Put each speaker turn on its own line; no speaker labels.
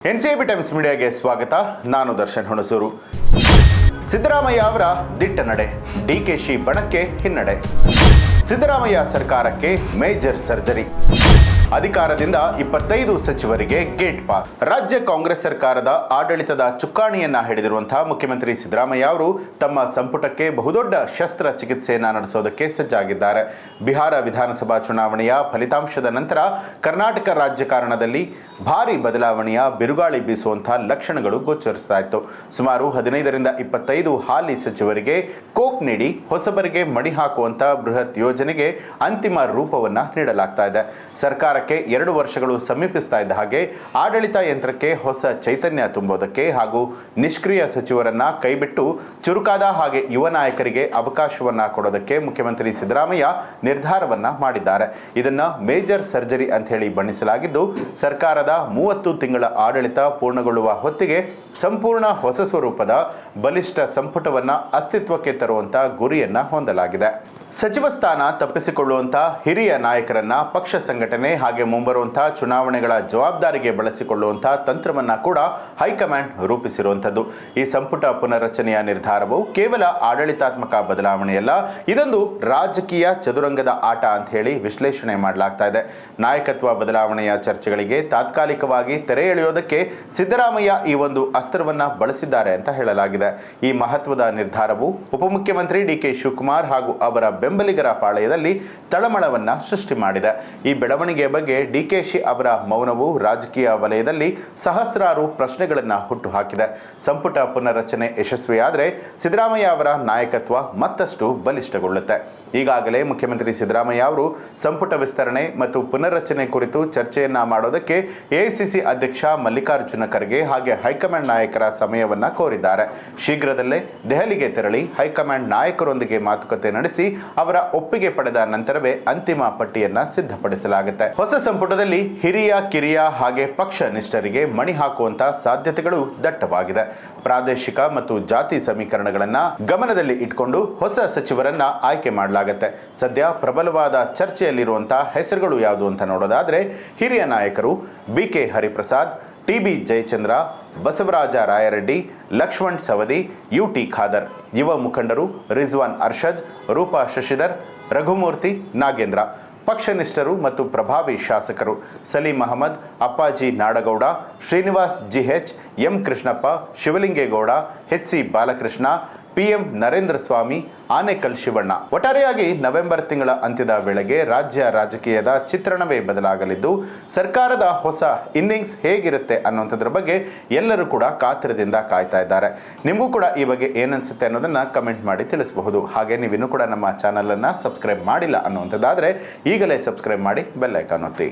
NCB times ಮೀಡಿಯಾಗೆ ಸ್ವಾಗತ. ನಾನು ದರ್ಶನ್ ಹುಣಸೂರು. ಸಿದ್ದರಾಮಯ್ಯ ಅವರ ದಿಟ್ಟ ನಡೆ, ಡಿಕೆಶಿ ಬಣಕ್ಕೆ ಹಿನ್ನಡೆ. ಸಿದ್ದರಾಮಯ್ಯ ಸರ್ಕಾರಕ್ಕೆ ಮೇಜರ್ ಸರ್ಜರಿ. ಅಧಿಕಾರದಿಂದ 25 ಸಚಿವರಿಗೆ ಗೇಟ್ ಪಾಸ್. ರಾಜ್ಯ ಕಾಂಗ್ರೆಸ್ ಸರ್ಕಾರದ ಆಡಳಿತದ ಚುಕ್ಕಾಣಿಯನ್ನ ಹಿಡಿದಿರುವಂತಹ ಮುಖ್ಯಮಂತ್ರಿ ಸಿದ್ದರಾಮಯ್ಯ ಅವರು ತಮ್ಮ ಸಂಪುಟಕ್ಕೆ ಬಹುದೊಡ್ಡ ಶಸ್ತ್ರ ಚಿಕಿತ್ಸೆಯನ್ನ ನಡೆಸೋದಕ್ಕೆ ಸಜ್ಜಾಗಿದ್ದಾರೆ. ಬಿಹಾರ ವಿಧಾನಸಭಾ ಚುನಾವಣೆಯ ಫಲಿತಾಂಶದ ನಂತರ ಕರ್ನಾಟಕ ರಾಜಕಾರಣದಲ್ಲಿ ಭಾರಿ ಬದಲಾವಣೆಯ ಬಿರುಗಾಳಿ ಬೀಸುವಂತಹ ಲಕ್ಷಣಗಳು ಗೋಚರಿಸ್ತಾ ಇತ್ತು. ಸುಮಾರು 15ರಿಂದ 25 ಹಾಲಿ ಸಚಿವರಿಗೆ ಕೋಕ್ ನೀಡಿ ಹೊಸಬರಿಗೆ ಮಣಿ ಹಾಕುವಂತಹ ಬೃಹತ್ ಯೋಜನೆಗೆ ಅಂತಿಮ ರೂಪವನ್ನ ನೀಡಲಾಗ್ತಾ ಇದೆ. ಸರ್ಕಾರಕ್ಕೆ 2 ವರ್ಷಗಳು ಸಮೀಪಿಸ್ತಾ ಇದ್ದ ಹಾಗೆ ಆಡಳಿತ ಯಂತ್ರಕ್ಕೆ ಹೊಸ ಚೈತನ್ಯ ತುಂಬೋದಕ್ಕೆ ಹಾಗೂ ನಿಷ್ಕ್ರಿಯ ಸಚಿವರನ್ನ ಕೈಬಿಟ್ಟು ಚುರುಕಾದ ಹಾಗೆ ಯುವ ನಾಯಕರಿಗೆ ಅವಕಾಶವನ್ನ ಕೊಡೋದಕ್ಕೆ ಮುಖ್ಯಮಂತ್ರಿ ಸಿದ್ದರಾಮಯ್ಯ ನಿರ್ಧಾರವನ್ನ ಮಾಡಿದ್ದಾರೆ. ಇದನ್ನ ಮೇಜರ್ ಸರ್ಜರಿ ಅಂತ ಹೇಳಿ ಬಣ್ಣಿಸಲಾಗಿದ್ದು, ಸರ್ಕಾರದ 30 ತಿಂಗಳ ಆಡಳಿತ ಪೂರ್ಣಗೊಳ್ಳುವ ಹೊತ್ತಿಗೆ ಸಂಪೂರ್ಣ ಹೊಸ ಸ್ವರೂಪದ ಬಲಿಷ್ಠ ಸಂಪುಟವನ್ನ ಅಸ್ತಿತ್ವಕ್ಕೆ ತರುವಂತ ಗುರಿಯನ್ನ ಹೊಂದಲಾಗಿದೆ. ಸಚಿವ ಸ್ಥಾನ ತಪ್ಪಿಸಿಕೊಳ್ಳುವಂತಹ ಹಿರಿಯ ನಾಯಕರನ್ನ ಪಕ್ಷ ಸಂಘಟನೆ ಹಾಗೆ ಮುಂಬರುವಂತಹ ಚುನಾವಣೆಗಳ ಜವಾಬ್ದಾರಿಗೆ ಬಳಸಿಕೊಳ್ಳುವಂತಹ ತಂತ್ರವನ್ನ ಕೂಡ ಹೈಕಮಾಂಡ್ ರೂಪಿಸಿರುವಂಥದ್ದು. ಈ ಸಂಪುಟ ಪುನರ್ರಚನೆಯ ನಿರ್ಧಾರವು ಕೇವಲ ಆಡಳಿತಾತ್ಮಕ ಬದಲಾವಣೆಯಲ್ಲ, ಇದೊಂದು ರಾಜಕೀಯ ಚದುರಂಗದ ಆಟ ಅಂತ ಹೇಳಿ ವಿಶ್ಲೇಷಣೆ ಮಾಡಲಾಗ್ತಾ ಇದೆ. ನಾಯಕತ್ವ ಬದಲಾವಣೆಯ ಚರ್ಚೆಗಳಿಗೆ ತಾತ್ಕಾಲಿಕವಾಗಿ ತೆರೆ ಎಳೆಯೋದಕ್ಕೆ ಸಿದ್ದರಾಮಯ್ಯ ಈ ಒಂದು ಅಸ್ತ್ರವನ್ನ ಬಳಸಿದ್ದಾರೆ ಅಂತ ಹೇಳಲಾಗಿದೆ. ಈ ಮಹತ್ವದ ನಿರ್ಧಾರವು ಉಪಮುಖ್ಯಮಂತ್ರಿ ಡಿಕೆ ಶಿವಕುಮಾರ್ ಹಾಗೂ ಅವರ ಬೆಂಬಲಿಗರ ಪಾಳೆಯದಲ್ಲಿ ತಳಮಳವನ್ನ ಸೃಷ್ಟಿ ಮಾಡಿದೆ. ಈ ಬೆಳವಣಿಗೆಯ ಬಗ್ಗೆ ಡಿಕೆಶಿ ಅವರ ಮೌನವು ರಾಜಕೀಯ ವಲಯದಲ್ಲಿ ಸಹಸ್ರಾರು ಪ್ರಶ್ನೆಗಳನ್ನ ಹುಟ್ಟುಹಾಕಿದೆ. ಸಂಪುಟ ಪುನರ್ರಚನೆ ಯಶಸ್ವಿಯಾದರೆ ಸಿದ್ದರಾಮಯ್ಯ ಅವರ ನಾಯಕತ್ವ ಮತ್ತಷ್ಟು ಬಲಿಷ್ಠಗೊಳ್ಳುತ್ತೆ. ಈಗಾಗಲೇ ಮುಖ್ಯಮಂತ್ರಿ ಸಿದ್ದರಾಮಯ್ಯ ಅವರು ಸಂಪುಟ ವಿಸ್ತರಣೆ ಮತ್ತು ಪುನರ್ರಚನೆ ಕುರಿತು ಚರ್ಚೆಯನ್ನ ಮಾಡೋದಕ್ಕೆ ಎಐಸಿಸಿ ಅಧ್ಯಕ್ಷ ಮಲ್ಲಿಕಾರ್ಜುನ ಖರ್ಗೆ ಹಾಗೆ ಹೈಕಮಾಂಡ್ ನಾಯಕರ ಸಮಯವನ್ನ ಕೋರಿದ್ದಾರೆ. ಶೀಘ್ರದಲ್ಲೇ ದೆಹಲಿಗೆ ತೆರಳಿ ಹೈಕಮಾಂಡ್ ನಾಯಕರೊಂದಿಗೆ ಮಾತುಕತೆ ನಡೆಸಿ ಅವರ ಒಪ್ಪಿಗೆ ಪಡೆದ ನಂತರವೇ ಅಂತಿಮ ಪಟ್ಟಿಯನ್ನ ಸಿದ್ಧಪಡಿಸಲಾಗುತ್ತೆ. ಹೊಸ ಸಂಪುಟದಲ್ಲಿ ಹಿರಿಯ ಕಿರಿಯ ಹಾಗೆ ಪಕ್ಷ ನಿಷ್ಠರಿಗೆ ಮಣಿ ಹಾಕುವಂತಹ ಸಾಧ್ಯತೆಗಳು ದಟ್ಟವಾಗಿದೆ. ಪ್ರಾದೇಶಿಕ ಮತ್ತು ಜಾತಿ ಸಮೀಕರಣಗಳನ್ನ ಗಮನದಲ್ಲಿ ಇಟ್ಕೊಂಡು ಹೊಸ ಸಚಿವರನ್ನ ಆಯ್ಕೆ ಮಾಡಲಾಗುತ್ತೆ. ಸದ್ಯ ಪ್ರಬಲವಾದ ಚರ್ಚೆಯಲ್ಲಿರುವಂತಹ ಹೆಸರುಗಳು ಯಾವುದು ಅಂತ ನೋಡೋದಾದ್ರೆ ಹಿರಿಯ ನಾಯಕರು ಬಿಕೆ ಹರಿಪ್ರಸಾದ್, ಟಿಬಿ ಜಯಚಂದ್ರ, ಬಸವರಾಜ ರಾಯರೆಡ್ಡಿ, ಲಕ್ಷ್ಮಣ್ ಸವದಿ, ಯುಟಿ ಖಾದರ್. ಯುವ ಮುಖಂಡರು ರಿಜ್ವಾನ್ ಅರ್ಷದ್, ರೂಪಾ ಶಶಿಧರ್, ರಘುಮೂರ್ತಿ ನಾಗೇಂದ್ರ. ಪಕ್ಷನಿಷ್ಠರು ಮತ್ತು ಪ್ರಭಾವಿ ಶಾಸಕರು Saleem Ahmed, Appaji Nadagouda, Srinivas GH, M Krishnappa, Shivalingegowda, HC. Balakrishna, PM Narendra Swamy, Anekal Shivanna. ಒಟ್ಟಾರೆಯಾಗಿ ನವೆಂಬರ್ ತಿಂಗಳ ಅಂತ್ಯದ ವೇಳೆಗೆ ರಾಜ್ಯ ರಾಜಕೀಯದ ಚಿತ್ರಣವೇ ಬದಲಾಗಲಿದ್ದು, ಸರ್ಕಾರದ ಹೊಸ ಇನ್ನಿಂಗ್ಸ್ ಹೇಗಿರುತ್ತೆ ಅನ್ನುವಂಥದ್ರ ಬಗ್ಗೆ ಎಲ್ಲರೂ ಕೂಡ ಕಾತರದಿಂದ ಕಾಯ್ತಾ ಇದ್ದಾರೆ. ನಿಮಗೂ ಕೂಡ ಈ ಬಗ್ಗೆ ಏನನ್ಸುತ್ತೆ ಅನ್ನೋದನ್ನ ಕಮೆಂಟ್ ಮಾಡಿ ತಿಳಿಸಬಹುದು. ಹಾಗೆ ನೀವಿನ್ನೂ ಕೂಡ ನಮ್ಮ ಚಾನಲ್ ಅನ್ನ ಸಬ್ಸ್ಕ್ರೈಬ್ ಮಾಡಿಲ್ಲ ಅನ್ನುವಂಥದ್ದಾದ್ರೆ ಈಗಲೇ ಸಬ್ಸ್ಕ್ರೈಬ್ ಮಾಡಿ ಬೆಲ್ ಐಕಾನ್ ಒತ್ತಿ.